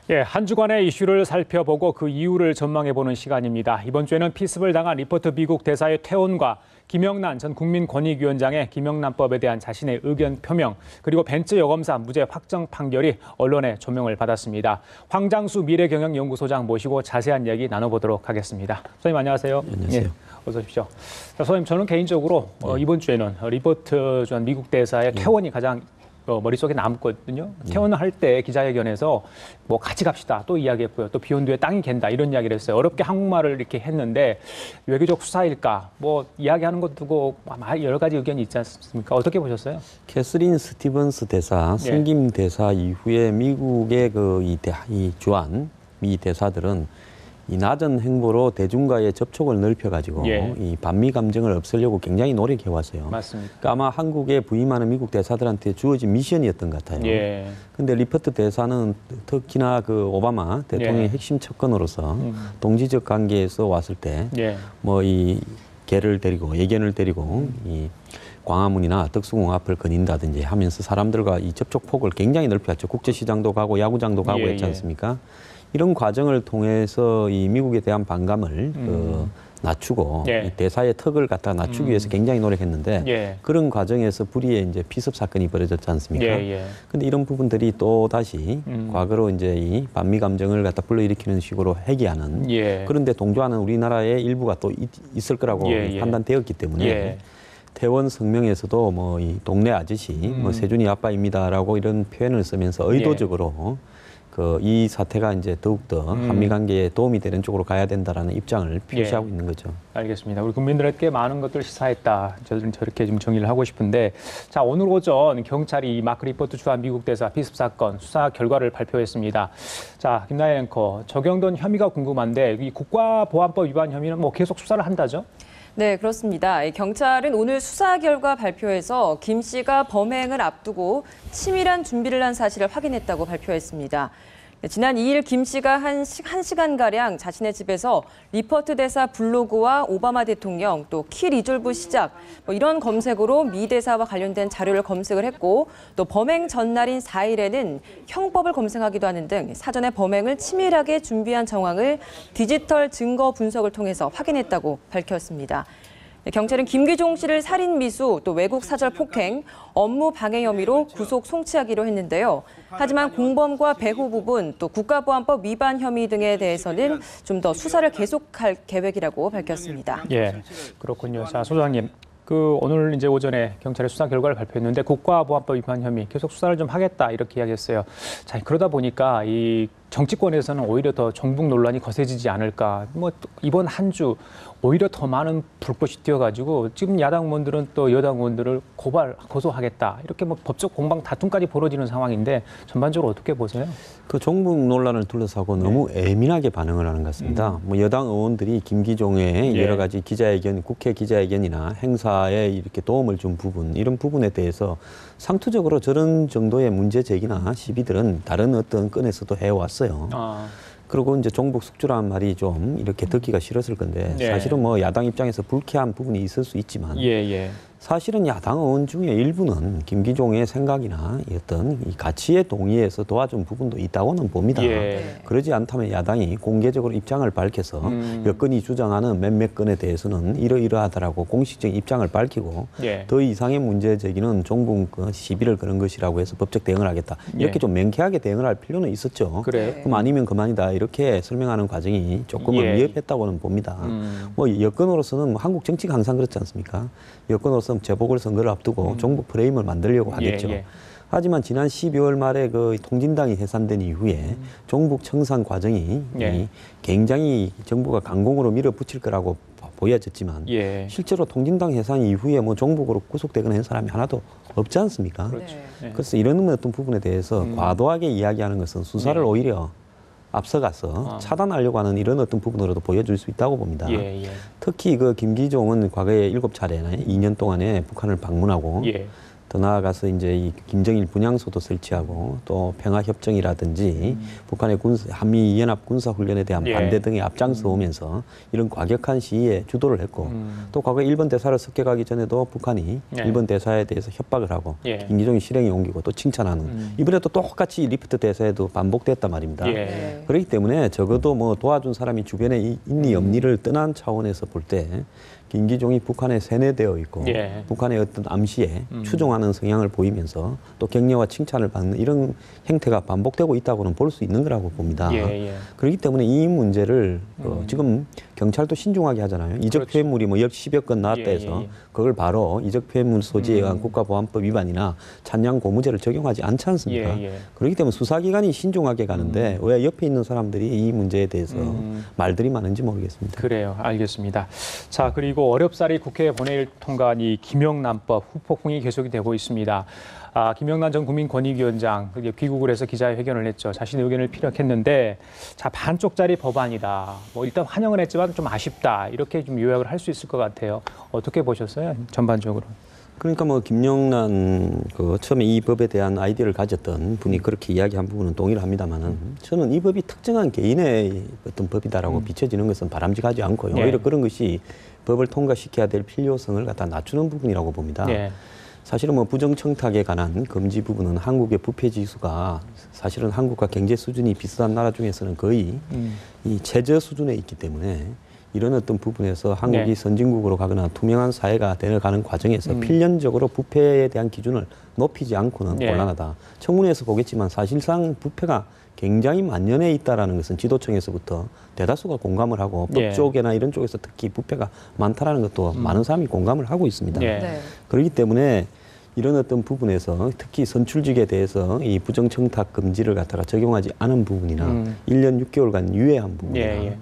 예, 한 주간의 이슈를 살펴보고 그 이유를 전망해보는 시간입니다. 이번 주에는 피습을 당한 리포트 미국 대사의 퇴원과 김영란 전 국민권익위원장의 김영란법에 대한 자신의 의견 표명, 그리고 벤츠 여검사 무죄 확정 판결이 언론의 조명을 받았습니다. 황장수 미래경영연구소장 모시고 자세한 이야기 나눠보도록 하겠습니다. 선생님 안녕하세요. 안녕하세요. 예, 어서 오십시오. 자, 선생님 저는 개인적으로 이번 주에는 리포트 전 미국 대사의 퇴원이 가장 머릿속에 남거든요. 퇴원을 할 때 기자회견에서 뭐 같이 갑시다 또 이야기했고요. 또 비온 뒤에 땅이 갠다 이런 이야기를 했어요. 어렵게 한국말을 이렇게 했는데 외교적 수사일까 뭐 이야기하는 것 두고 여러 가지 의견이 있지 않습니까? 어떻게 보셨어요? 캐서린 스티븐스 대사, 승김 대사 이후에 미국의 이 주한 미 대사들은 이 낮은 행보로 대중과의 접촉을 넓혀가지고 이 반미 감정을 없애려고 굉장히 노력해 왔어요. 맞습니다. 그러니까 아마 한국에 부임하는 미국 대사들한테 주어진 미션이었던 것 같아요. 근데 리포트 대사는 특히나 그 오바마 대통령의 핵심 측근으로서 동지적 관계에서 왔을 때 뭐 이 개를 데리고 예견을 데리고 이 광화문이나 덕수궁 앞을 거닌다든지 하면서 사람들과 이 접촉 폭을 굉장히 넓혔죠. 국제시장도 가고 야구장도 가고 했지 않습니까? 이런 과정을 통해서 이 미국에 대한 반감을 낮추고 이 대사의 턱을 갖다 낮추기 위해서 굉장히 노력했는데 그런 과정에서 불의의 이제 피습 사건이 벌어졌지 않습니까? 근데 이런 부분들이 또 다시 과거로 이제 이 반미 감정을 갖다 불러일으키는 식으로 회귀하는 그런데 동조하는 우리나라의 일부가 또 있을 거라고 판단되었기 때문에 퇴원 성명에서도 뭐 이 동네 아저씨, 뭐 세준이 아빠입니다라고 이런 표현을 쓰면서 의도적으로 이 사태가 이제 더욱더 한미 관계에 도움이 되는 쪽으로 가야 된다라는 입장을 표시하고 있는 거죠. 알겠습니다. 우리 국민들에게 많은 것들을 시사했다. 저는 저렇게 좀 정리를 하고 싶은데, 자 오늘 오전 경찰이 마크 리포트 주한 미국 대사 피습 사건 수사 결과를 발표했습니다. 자 김나혜 앵커, 적용된 혐의가 궁금한데 이 국가보안법 위반 혐의는 뭐 계속 수사를 한다죠? 네, 그렇습니다. 경찰은 오늘 수사 결과 발표에서 김 씨가 범행을 앞두고 치밀한 준비를 한 사실을 확인했다고 발표했습니다. 지난 2일 김 씨가 한 시간가량 자신의 집에서 리포트 대사 블로그와 오바마 대통령 또 키 리졸브 시작 이런 검색으로 미 대사와 관련된 자료를 검색을 했고 또 범행 전날인 4일에는 형법을 검색하기도 하는 등 사전에 범행을 치밀하게 준비한 정황을 디지털 증거 분석을 통해서 확인했다고 밝혔습니다. 경찰은 김기종 씨를 살인 미수, 또 외국 사절 폭행, 업무 방해 혐의로 구속 송치하기로 했는데요. 하지만 공범과 배후 부분, 또 국가보안법 위반 혐의 등에 대해서는 좀 더 수사를 계속할 계획이라고 밝혔습니다. 예, 그렇군요. 자, 소장님. 오늘 이제 오전에 경찰의 수사 결과를 발표했는데 국가보안법 위반 혐의 계속 수사를 좀 하겠다 이렇게 이야기했어요. 자, 그러다 보니까 이 정치권에서는 오히려 더 종북 논란이 거세지지 않을까. 뭐 이번 한 주 오히려 더 많은 불꽃이 튀어가지고 지금 야당 의원들은 또 여당 의원들을 고소하겠다. 이렇게 뭐 법적 공방 다툼까지 벌어지는 상황인데 전반적으로 어떻게 보세요? 그 종북 논란을 둘러싸고 너무 예민하게 반응을 하는 것 같습니다. 뭐 여당 의원들이 김기종의 여러 가지 기자회견, 국회 기자회견이나 행사에 이렇게 도움을 준 부분, 이런 부분에 대해서 상투적으로 저런 정도의 문제 제기나 시비들은 다른 어떤 건에서도 해왔어요. 그리고 이제 종북 숙주라는 말이 좀 이렇게 듣기가 싫었을 건데 사실은 뭐 야당 입장에서 불쾌한 부분이 있을 수 있지만 사실은 야당 의원 중에 일부는 김기종의 생각이나 어떤 이 가치에 동의해서 도와준 부분도 있다고는 봅니다. 그러지 않다면 야당이 공개적으로 입장을 밝혀서 여건이 주장하는 몇몇 건에 대해서는 이러이러하다라고 공식적인 입장을 밝히고 더 이상의 문제 제기는 종북 시비를 거는 것이라고 해서 법적 대응을 하겠다. 이렇게 좀 명쾌하게 대응을 할 필요는 있었죠. 그럼 아니면 그만이다. 이렇게 설명하는 과정이 조금은 미흡했다고는 봅니다. 뭐 여건으로서는 뭐 한국 정치가 항상 그렇지 않습니까? 여건으로서 재보궐선거를 앞두고 종북 프레임을 만들려고 하겠죠. 하지만 지난 12월 말에 그 통진당이 해산된 이후에 종북 청산 과정이 굉장히 정부가 강공으로 밀어붙일 거라고 보여졌지만 실제로 통진당 해산 이후에 뭐 종북으로 구속되거나 한 사람이 하나도 없지 않습니까? 그래서 이런 어떤 부분에 대해서 과도하게 이야기하는 것은 수사를 오히려 앞서가서 차단하려고 하는 이런 어떤 부분으로도 보여줄 수 있다고 봅니다. 특히 그 김기종은 과거에 7차례나 2년 동안에 북한을 방문하고 더 나아가서 이제 이 김정일 분향소도 설치하고 또 평화협정이라든지 북한의 한미 연합 군사 훈련에 대한 반대 등에 앞장서 오면서 이런 과격한 시위에 주도를 했고 또 과거 일본 대사를 습격하기 전에도 북한이 일본 대사에 대해서 협박을 하고 김기정이 실행에 옮기고 또 칭찬하는 이번에도 똑같이 리프트 대사에도 반복됐단 말입니다. 그렇기 때문에 적어도 뭐 도와준 사람이 주변에 있니 없니를 떠난 차원에서 볼 때 김기종이 북한에 세뇌되어 있고 북한의 어떤 암시에 추종하는 성향을 보이면서 또 격려와 칭찬을 받는 이런 행태가 반복되고 있다고는 볼 수 있는 거라고 봅니다. 그렇기 때문에 이 문제를 지금 경찰도 신중하게 하잖아요. 이적 피해물이 뭐 10여 건 나왔다 해서 그걸 바로 이적 피해물 소지에 의한 국가보안법 위반이나 찬양 고무죄를 적용하지 않지 않습니까? 그렇기 때문에 수사기관이 신중하게 가는데 왜 옆에 있는 사람들이 이 문제에 대해서 말들이 많은지 모르겠습니다. 그래요. 알겠습니다. 자, 그리고 어렵사리 국회에 본회의를 통과한 이 김영란법 후폭풍이 계속이 되고 있습니다. 김영란 전 국민권익위원장 귀국을 해서 기자회견을 했죠. 자신의 의견을 피력했는데 자, 반쪽짜리 법안이다. 뭐 일단 환영을 했지만 좀 아쉽다. 이렇게 좀 요약을 할 수 있을 것 같아요. 어떻게 보셨어요? 전반적으로. 그러니까 뭐 김영란 처음에 이 법에 대한 아이디어를 가졌던 분이 그렇게 이야기한 부분은 동일합니다만은 저는 이 법이 특정한 개인의 어떤 법이다라고 비춰지는 것은 바람직하지 않고요. 오히려 그런 것이 법을 통과시켜야 될 필요성을 갖다 낮추는 부분이라고 봅니다. 사실은 뭐 부정청탁에 관한 금지 부분은 한국의 부패 지수가 사실은 한국과 경제 수준이 비슷한 나라 중에서는 거의 이 최저 수준에 있기 때문에 이런 어떤 부분에서 한국이 선진국으로 가거나 투명한 사회가 되어가는 과정에서 필연적으로 부패에 대한 기준을 높이지 않고는 곤란하다. 청문회에서 보겠지만 사실상 부패가 굉장히 만연해 있다는 것은 지도청에서부터 대다수가 공감을 하고 법 쪽이나 이런 쪽에서 특히 부패가 많다는 것도 많은 사람이 공감을 하고 있습니다. 그렇기 때문에 이런 어떤 부분에서 특히 선출직에 대해서 이 부정청탁 금지를 갖다가 적용하지 않은 부분이나 1년 6개월간 유예한 부분이나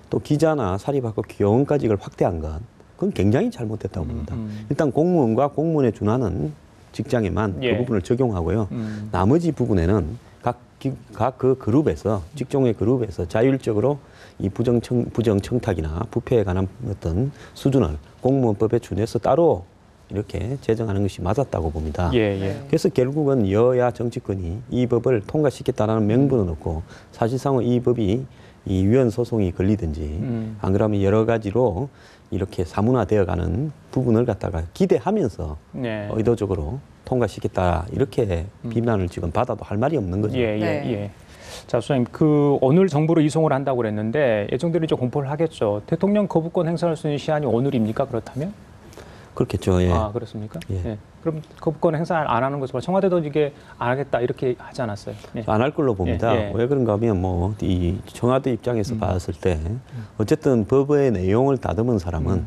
또 기자나 사립학교 교원까지를 확대한 것, 그건 굉장히 잘못됐다고 봅니다. 일단 공무원과 공무원에 준하는 직장에만 그 부분을 적용하고요. 나머지 부분에는 각 그 그룹에서 직종의 그룹에서 자율적으로 이 부정청탁이나 부패에 관한 어떤 수준을 공무원법에 준해서 따로 이렇게 제정하는 것이 맞았다고 봅니다. 그래서 결국은 여야 정치권이 이 법을 통과시켰다는 명분은 없고 사실상은 이 법이 이 위헌 소송이 걸리든지 안 그러면 여러 가지로 이렇게 사문화되어가는 부분을 갖다가 기대하면서 의도적으로 통과시켰다 이렇게 비난을 지금 받아도 할 말이 없는 거죠. 자, 수장님, 오늘 정부로 이송을 한다고 그랬는데 예정대로 이제 공포를 하겠죠. 대통령 거부권 행사할 수 있는 시한이 오늘입니까? 그렇다면? 그렇겠죠. 그렇습니까? 그럼 거부권 행사 안 하는 것을 청와대도 이게 안 하겠다 이렇게 하지 않았어요? 안 할 걸로 봅니다. 왜 그런가 하면 뭐 이 청와대 입장에서 봤을 때 어쨌든 법의 내용을 다듬은 사람은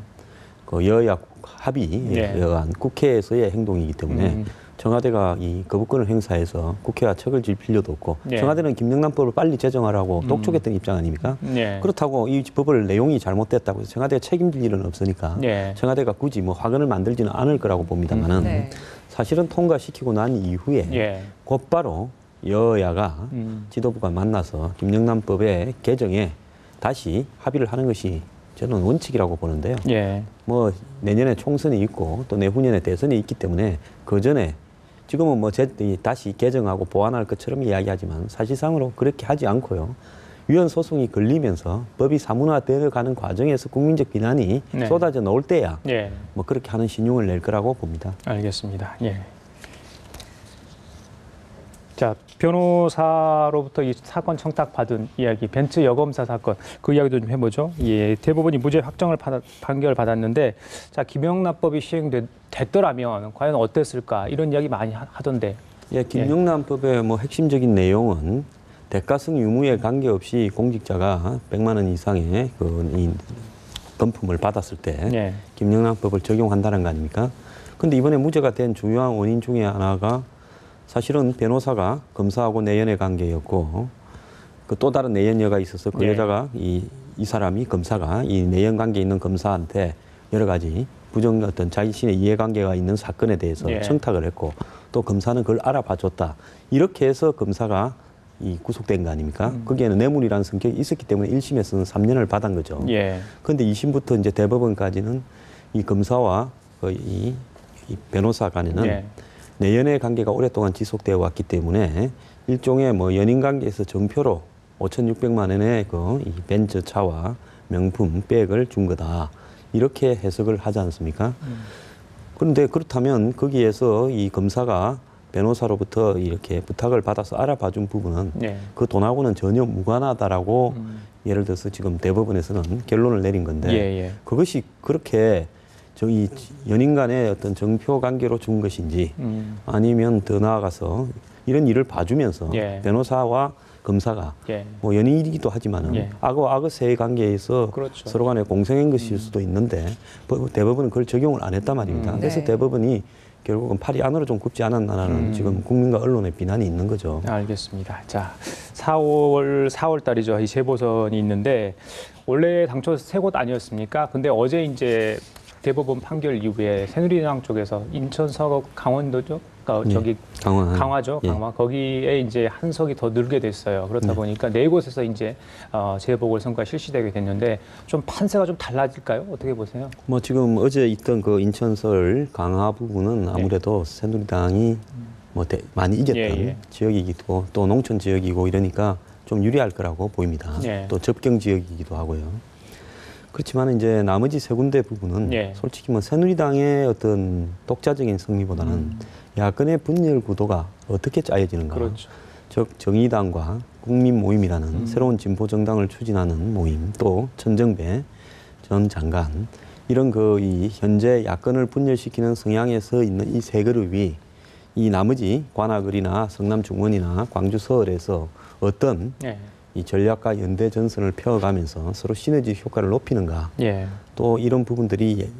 그 여야 합의에 의한 국회에서의 행동이기 때문에 청와대가 이 거부권을 행사해서 국회가 척을 질 필요도 없고 청와대는 김영란법을 빨리 제정하라고 독촉했던 입장 아닙니까? 그렇다고 이 법을 내용이 잘못됐다고 해서 청와대가 책임질 일은 없으니까 청와대가 굳이 뭐 화근을 만들지는 않을 거라고 봅니다만은 사실은 통과시키고 난 이후에 곧바로 여야가 지도부가 만나서 김영란법의 개정에 다시 합의를 하는 것이 저는 원칙이라고 보는데요. 뭐 내년에 총선이 있고 또 내후년에 대선이 있기 때문에 그 전에 지금은 뭐 다시 개정하고 보완할 것처럼 이야기하지만 사실상으로 그렇게 하지 않고요. 위헌 소송이 걸리면서 법이 사문화되어 가는 과정에서 국민적 비난이 쏟아져 나올 때야 뭐 그렇게 하는 신용을 낼 거라고 봅니다. 알겠습니다. 자, 변호사로부터 이 사건 청탁받은 이야기, 벤츠 여검사 사건, 그 이야기도 좀 해보죠. 대법원이 무죄 확정을 판결 받았는데, 자, 김영란법이 시행됐더라면 과연 어땠을까? 이런 이야기 많이 하던데. 김영란법의 뭐 핵심적인 내용은 대가성 유무에 관계없이 공직자가 100만 원 이상의 이 금품을 받았을 때 김영란법을 적용한다는 거 아닙니까? 근데 이번에 무죄가 된 중요한 원인 중에 하나가 사실은 변호사가 검사하고 내연의 관계였고 그 또 다른 내연녀가 있어서 그 여자가 이 사람이 검사가 이 내연 관계에 있는 검사한테 여러 가지 어떤 자신의 이해관계가 있는 사건에 대해서 청탁을 했고 또 검사는 그걸 알아봐 줬다. 이렇게 해서 검사가 이 구속된 거 아닙니까? 거기에는 뇌물이라는 성격이 있었기 때문에 1심에서는 3년을 받은 거죠. 그런데 2심부터 이제 대법원까지는 이 검사와 이 변호사 간에는 내연의 관계가 오랫동안 지속되어 왔기 때문에 일종의 뭐 연인 관계에서 정표로 5,600만 원의 이 벤츠 차와 명품 백을 준 거다. 이렇게 해석을 하지 않습니까? 그런데 그렇다면 거기에서 이 검사가 변호사로부터 이렇게 부탁을 받아서 알아봐 준 부분은 예. 그 돈하고는 전혀 무관하다라고 예를 들어서 지금 대법원에서는 결론을 내린 건데 예, 예. 그것이 그렇게 저희 연인 간의 어떤 정표 관계로 준 것인지 아니면 더 나아가서 이런 일을 봐주면서 예. 변호사와 검사가 예. 뭐 연인이기도 하지만은 예. 악어와 악어새의 관계에서 그렇죠. 서로 간에 공생인 것일 수도 있는데 대법원은 그걸 적용을 안 했단 말입니다. 그래서 네. 대법원이 결국은 팔이 안으로 좀 굽지 않았나라는 지금 국민과 언론의 비난이 있는 거죠. 알겠습니다. 자, 4월 달이죠. 이 재보선이 있는데 원래 당초 세 곳 아니었습니까? 근데 어제 이제 대법원 판결 이후에 새누리당 쪽에서 인천, 서거, 강원도죠. 저기 강화죠. 예. 강화. 거기에 이제 한 석이 더 늘게 됐어요. 그렇다 보니까 네 곳에서 이제 재보궐선거가 실시되게 됐는데 좀 판세가 좀 달라질까요? 어떻게 보세요? 뭐 지금 어제 있던 그 인천설 강화 부분은 아무래도 새누리당이 뭐 많이 이겼던 예. 지역이기도 또 농촌 지역이고 이러니까 좀 유리할 거라고 보입니다. 예. 또 접경 지역이기도 하고요. 그렇지만 이제 나머지 세 군데 부분은 예. 솔직히 뭐 새누리당의 어떤 독자적인 승리보다는 야권의 분열 구도가 어떻게 짜여지는가. 그렇죠. 즉 정의당과 국민모임이라는 새로운 진보 정당을 추진하는 모임, 또 천정배 전 장관 이런 이 현재 야권을 분열시키는 성향에 서 있는 이 세 그룹이 이 나머지 관악을이나 성남 중원이나 광주 서울에서 어떤 예. 이 전략과 연대 전선을 펴가면서 서로 시너지 효과를 높이는가. 예. 또 이런 부분들이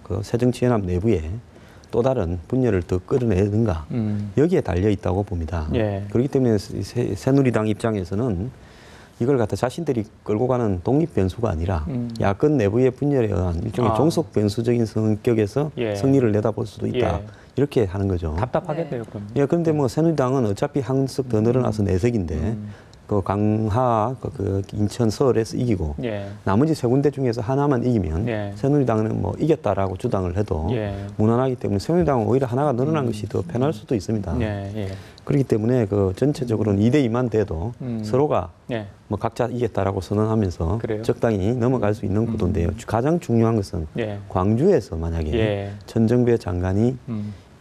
그 새정치연합 내부에 또 다른 분열을 더 끌어내는가. 여기에 달려 있다고 봅니다. 예. 그렇기 때문에 새누리당 입장에서는 이걸 갖다 자신들이 끌고 가는 독립 변수가 아니라 야권 내부의 분열에 의한 일종의 종속 변수적인 성격에서 예. 승리를 내다볼 수도 있다. 예. 이렇게 하는 거죠. 답답하겠네요, 그럼. 예, 그런데 뭐 새누리당은 어차피 한 석 더 늘어나서 네 석인데 그 강하, 그 인천, 서울에서 이기고 예. 나머지 세 군데 중에서 하나만 이기면 예. 새누리당은 뭐 이겼다라고 주장을 해도 예. 무난하기 때문에 새누리당은 오히려 하나가 늘어난 것이 더 편할 수도 있습니다. 예. 예. 그렇기 때문에 그 전체적으로는 2대2만 돼도 서로가 예. 뭐 각자 이겼다라고 선언하면서 그래요? 적당히 넘어갈 수 있는 구도인데요. 가장 중요한 것은 예. 광주에서 만약에 예. 천정배 장관이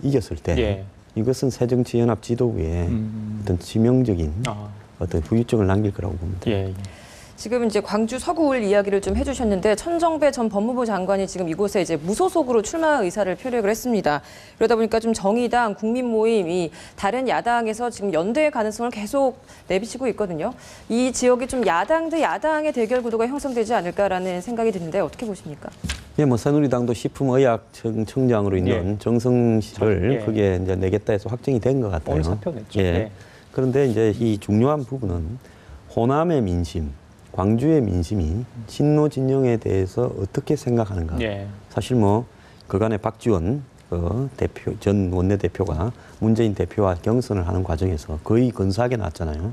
이겼을 때 예. 이것은 새정치연합 지도부에 어떤 치명적인 어떤 후유증을 남길 거라고 봅니다. 예. 지금 이제 광주 서구을 이야기를 좀 해주셨는데 천정배 전 법무부 장관이 지금 이곳에 이제 무소속으로 출마 의사를 표력을 했습니다. 그러다 보니까 좀 정의당, 국민모임, 이 다른 야당에서 지금 연대의 가능성을 계속 내비치고 있거든요. 이 지역이 좀 야당 대 야당의 대결 구도가 형성되지 않을까라는 생각이 드는데 어떻게 보십니까? 예, 뭐 새누리당도 식품의약청장으로 있는 예. 정성 씨를 예. 그게 이제 내겠다 해서 확정이 된 것 같아요. 오늘 사표 냈죠. 예. 예. 그런데 이제 이 중요한 부분은 호남의 민심, 광주의 민심이 친노 진영에 대해서 어떻게 생각하는가. 예. 사실 뭐 그간에 박지원 대표 전 원내대표가 문재인 대표와 경선을 하는 과정에서 거의 근소하게 나왔잖아요.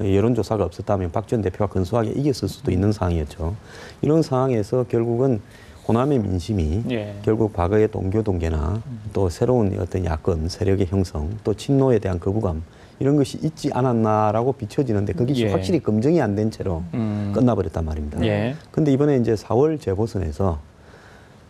여론조사가 없었다면 박지원 대표가 근소하게 이겼을 수도 있는 상황이었죠. 이런 상황에서 결국은 호남의 민심이 예. 결국 과거의 동교동계나 또 새로운 어떤 야권 세력의 형성, 또 친노에 대한 거부감 이런 것이 있지 않았나라고 비춰지는데 그게 예. 확실히 검증이 안 된 채로 끝나버렸단 말입니다. 예. 근데 이번에 이제 4월 재보선에서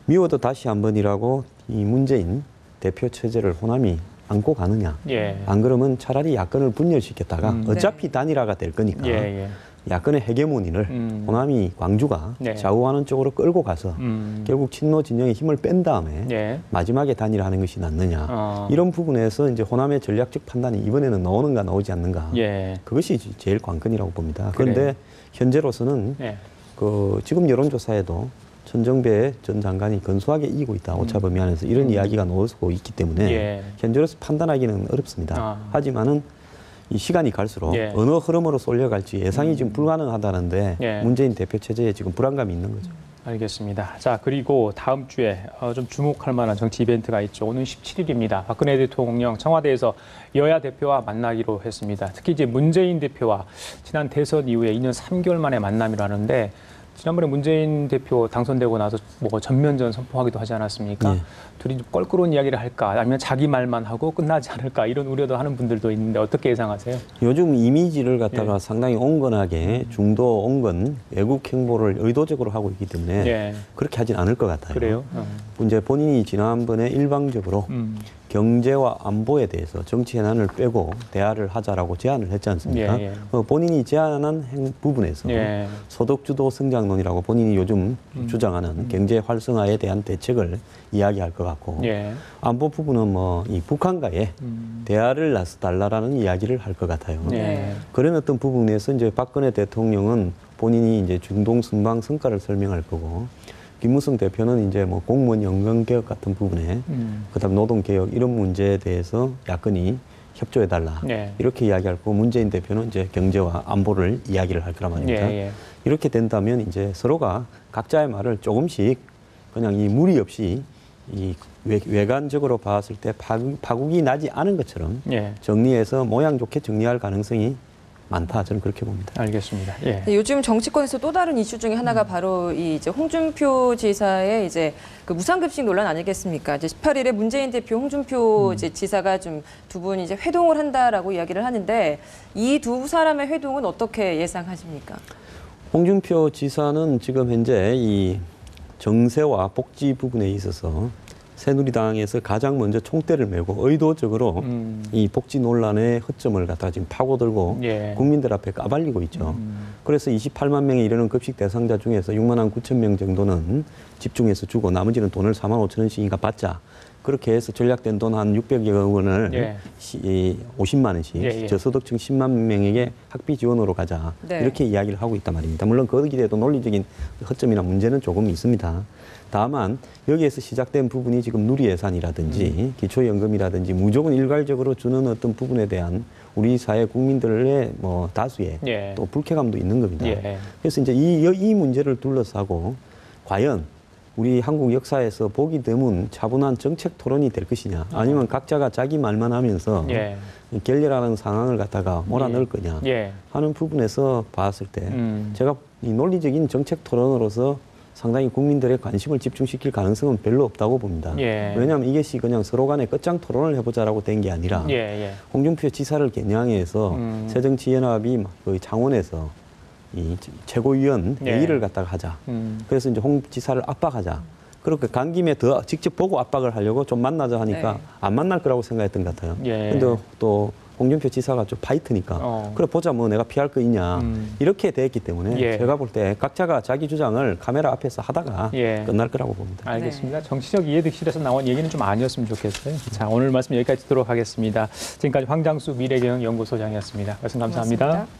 미워도 다시 한 번이라고 이 문재인 대표 체제를 호남이 안고 가느냐. 예. 안 그러면 차라리 야권을 분열시켰다가 어차피 단일화가 될 거니까 예. 예. 야권의 헤게모니를 호남이 광주가 네. 좌우하는 쪽으로 끌고 가서 결국 친노 진영의 힘을 뺀 다음에 예. 마지막에 단일화하는 것이 낫느냐. 이런 부분에서 이제 호남의 전략적 판단이 이번에는 나오는가 나오지 않는가. 예. 그것이 제일 관건이라고 봅니다. 그래요. 그런데 현재로서는 예. 지금 여론조사에도 천정배 전 장관이 근소하게 이기고 있다. 오차범위 안에서 이런 이야기가 나오고 있기 때문에 예. 현재로서 판단하기는 어렵습니다. 하지만은 이 시간이 갈수록 예. 어느 흐름으로 쏠려갈지 예상이 지금 불가능하다는데 예. 문재인 대표 체제에 지금 불안감이 있는 거죠. 알겠습니다. 자, 그리고 다음 주에 좀 주목할 만한 정치 이벤트가 있죠. 오늘 17일입니다. 박근혜 대통령 청와대에서 여야 대표와 만나기로 했습니다. 특히 이제 문재인 대표와 지난 대선 이후에 2년 3개월 만에 만남이라는데 지난번에 문재인 대표 당선되고 나서 뭐 전면전 선포하기도 하지 않았습니까? 네. 둘이 좀 껄끄러운 이야기를 할까? 아니면 자기 말만 하고 끝나지 않을까? 이런 우려도 하는 분들도 있는데 어떻게 예상하세요? 요즘 이미지를 갖다가 예. 상당히 온건하게 중도 온건 외국 행보를 의도적으로 하고 있기 때문에 예. 그렇게 하진 않을 것 같아요. 그래요? 이제 본인이 지난번에 일방적으로 경제와 안보에 대해서 정치 현안을 빼고 대화를 하자라고 제안을 했지 않습니까? 예, 예. 본인이 제안한 부분에서 예. 소득주도 성장론이라고 본인이 요즘 주장하는 경제 활성화에 대한 대책을 이야기할 것 같고 예. 안보 부분은 뭐 이 북한과의 대화를 나서달라라는 이야기를 할 것 같아요. 예. 그런 어떤 부분에서 이제 박근혜 대통령은 본인이 이제 중동 순방 성과를 설명할 거고 김무성 대표는 이제 뭐 공무원 연금 개혁 같은 부분에 그다음 노동 개혁 이런 문제에 대해서 야권이 협조해 달라 예. 이렇게 이야기할 거고 문재인 대표는 이제 경제와 안보를 이야기를 할 거란 말입니다. 예, 예. 이렇게 된다면 이제 서로가 각자의 말을 조금씩 그냥 이 무리 없이 이 외관적으로 봤을 때 파국이 나지 않은 것처럼 예. 정리해서 모양 좋게 정리할 가능성이 많다. 저는 그렇게 봅니다. 알겠습니다. 예. 네, 요즘 정치권에서 또 다른 이슈 중에 하나가 바로 이 이제 홍준표 지사의 이제 그 무상급식 논란 아니겠습니까? 이제 18일에 문재인 대표, 홍준표 이제 지사가 좀 두 분이 이제 회동을 한다라고 이야기를 하는데 이 두 사람의 회동은 어떻게 예상하십니까? 홍준표 지사는 지금 현재 이 정세와 복지 부분에 있어서 새누리당에서 가장 먼저 총대를 메고 의도적으로 이 복지 논란의 허점을 갖다가 지금 파고들고 예. 국민들 앞에 까발리고 있죠. 그래서 28만 명에 이르는 급식 대상자 중에서 6만 9천 명 정도는 집중해서 주고 나머지는 돈을 4만 5천 원씩인가 받자. 그렇게 해서 전략된 돈 한 600여 원을 예. 50만 원씩 예, 예. 저소득층 10만 명에게 학비 지원으로 가자. 네. 이렇게 이야기를 하고 있단 말입니다. 물론 거기에도 논리적인 허점이나 문제는 조금 있습니다. 다만 여기에서 시작된 부분이 지금 누리 예산이라든지 기초연금이라든지 무조건 일괄적으로 주는 어떤 부분에 대한 우리 사회 국민들의 뭐 다수의 예. 또 불쾌감도 있는 겁니다. 예. 그래서 이제 이 문제를 둘러싸고 과연 우리 한국 역사에서 보기 드문 차분한 정책 토론이 될 것이냐 아니면 각자가 자기 말만 하면서 예. 결렬하는 상황을 갖다가 몰아넣을 거냐 예. 하는 부분에서 봤을 때 제가 이 논리적인 정책 토론으로서 상당히 국민들의 관심을 집중시킬 가능성은 별로 없다고 봅니다. 예. 왜냐하면 이것이 그냥 서로 간에 끝장 토론을 해보자라고 된 게 아니라 예. 예. 홍준표 지사를 겨냥해서 새정치연합이 그 창원에서 이 최고위원 예. 회의를 갖다가 하자. 그래서 이제 홍 지사를 압박하자. 그렇게 간 김에 더 직접 보고 압박을 하려고 좀 만나자 하니까 네. 안 만날 거라고 생각했던 것 같아요. 예. 근데 또 홍준표 지사가 좀 파이트니까 그래 보자 뭐 내가 피할 거 있냐 이렇게 돼 있기 때문에 예. 제가 볼 때 각자가 자기 주장을 카메라 앞에서 하다가 예. 끝날 거라고 봅니다. 알겠습니다. 정치적 이해득실에서 나온 얘기는 좀 아니었으면 좋겠어요. 자, 오늘 말씀 여기까지 듣도록 하겠습니다. 지금까지 황장수 미래경영연구소장이었습니다. 말씀 감사합니다. 고맙습니다.